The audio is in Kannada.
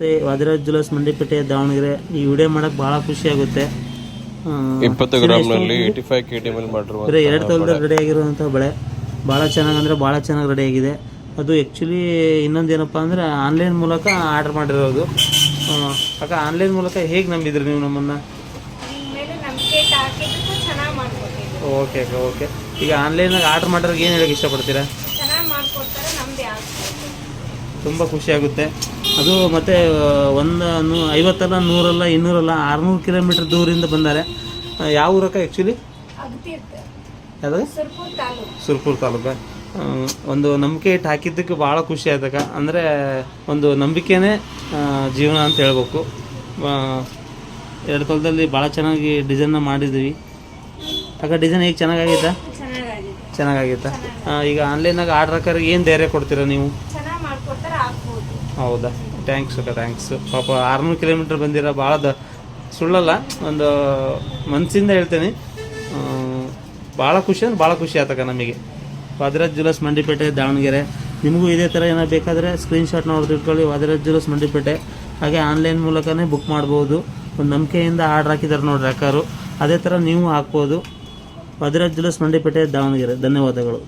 ವಾದಿರಾಜ್ ಜ್ಯುವೆಲ್ಲರ್ಸ್ ಮಂಡಿಪೇಟೆ ದಾವಣಗೆರೆ. ಈ ವಿಡಿಯೋ ಮಾಡಕ್ಕೆ ಭಾಳ ಖುಷಿ ಆಗುತ್ತೆ. 20 ಗ್ರಾಮ್ನಲ್ಲಿ 85 kg ಮೇಲೆ ಮಾಡಿರುವ 2 ತೊಲದಲ್ಲಿ ರೆಡಿ ಆಗಿರುವಂಥ ಬಳೆ ಭಾಳ ಚೆನ್ನಾಗಂದರೆ ಭಾಳ ಚೆನ್ನಾಗಿ ರೆಡಿಯಾಗಿದೆ. ಅದು ಆ್ಯಕ್ಚುಲಿ ಇನ್ನೊಂದೇನಪ್ಪ ಅಂದರೆ ಆನ್ಲೈನ್ ಮೂಲಕ ಆರ್ಡ್ರ್ ಮಾಡಿರೋದು. ಅಕ್ಕ, ಆನ್ಲೈನ್ ಮೂಲಕ ಹೇಗೆ ನಂಬಿದ್ರಿ ನೀವು ನಮ್ಮನ್ನು? ಓಕೆ ಅಕ್ಕ, ಓಕೆ. ಈಗ ಆನ್ಲೈನಾಗ ಆರ್ಡ್ರ್ ಮಾಡೋರಿಗೆ ಏನು ಹೇಳೋಕ್ಕೆ ಇಷ್ಟಪಡ್ತೀರಾ? ತುಂಬ ಖುಷಿಯಾಗುತ್ತೆ. ಅದು ಮತ್ತು 50 ಅಲ್ಲ, 100 ಅಲ್ಲ, 200 ಅಲ್ಲ, 600 ಕಿಲೋಮೀಟ್ರ್ ದೂರಿಂದ ಬಂದಾರೆ. ಯಾವ ಊರಕ್ಕ ಆ್ಯಕ್ಚುಲಿ? ಯಾವುದು? ಸುರ್ಪುರ್ ತಾಲೂಕು. ಒಂದು ನಂಬಿಕೆ ಇಟ್ಟು ಹಾಕಿದ್ದಕ್ಕೆ ಭಾಳ ಖುಷಿ ಆಯ್ತಕ್ಕ. ಅಂದರೆ ಒಂದು ನಂಬಿಕೆನೇ ಜೀವನ ಅಂತ ಹೇಳ್ಬೇಕು. 2 ತೊಲದಲ್ಲಿ ಭಾಳ ಚೆನ್ನಾಗಿ ಡಿಸೈನ್ನ ಮಾಡಿದ್ದೀವಿ. ಅಕ್ಕ, ಡಿಸೈನ್ ಹೇಗೆ ಚೆನ್ನಾಗಾಗಿತ್ತಾ? ಚೆನ್ನಾಗಾಗಿತ್ತಾ? ಈಗ ಆನ್ಲೈನಾಗ ಆರ್ಡ್ರ್ ಹಾಕೋರಿಗೆ ಏನು ಧೈರ್ಯ ಕೊಡ್ತೀರಾ ನೀವು? ಹೌದಾ? ಥ್ಯಾಂಕ್ಸ್ ಅಕ್ಕ, ಥ್ಯಾಂಕ್ಸ್. ಪಾಪ 600 ಕಿಲೋಮೀಟ್ರ್ ಬಂದಿರೋ ಭಾಳ ಸುಳ್ಳಲ್ಲ, ಒಂದು ಮನಸ್ಸಿಂದ ಹೇಳ್ತೀನಿ. ಭಾಳ ಖುಷಿ ಅಂದ್ರೆ ಭಾಳ ಖುಷಿ ಆತಕ್ಕ ನಮಗೆ. ವಾದಿರಾಜ್ ಜ್ಯುವೆಲ್ಲರ್ಸ್ ಮಂಡಿಪೇಟೆ ದಾವಣಗೆರೆ. ನಿಮಗೂ ಇದೇ ಥರ ಏನಾದ್ರು ಬೇಕಾದರೆ ಸ್ಕ್ರೀನ್ಶಾಟ್ ನೋಡ್ದು ಇಟ್ಕೊಳ್ಳಿ. ವಾದಿರಾಜ್ ಜ್ಯುವೆಲ್ಲರ್ಸ್ ಮಂಡಿಪೇಟೆ. ಹಾಗೆ ಆನ್ಲೈನ್ ಮೂಲಕನೇ ಬುಕ್ ಮಾಡ್ಬೋದು. ಒಂದು ನಂಬಿಕೆಯಿಂದ ಆರ್ಡ್ರ್ ಹಾಕಿದ್ದಾರೆ ನೋಡ್ರಿ ಅಕ್ಕಾರು, ಅದೇ ಥರ ನೀವು ಹಾಕ್ಬೋದು. ವಾದಿರಾಜ್ ಜ್ಯುವೆಲ್ಲರ್ಸ್ ಮಂಡಿಪೇಟೆ ದಾವಣಗೆರೆ. ಧನ್ಯವಾದಗಳು.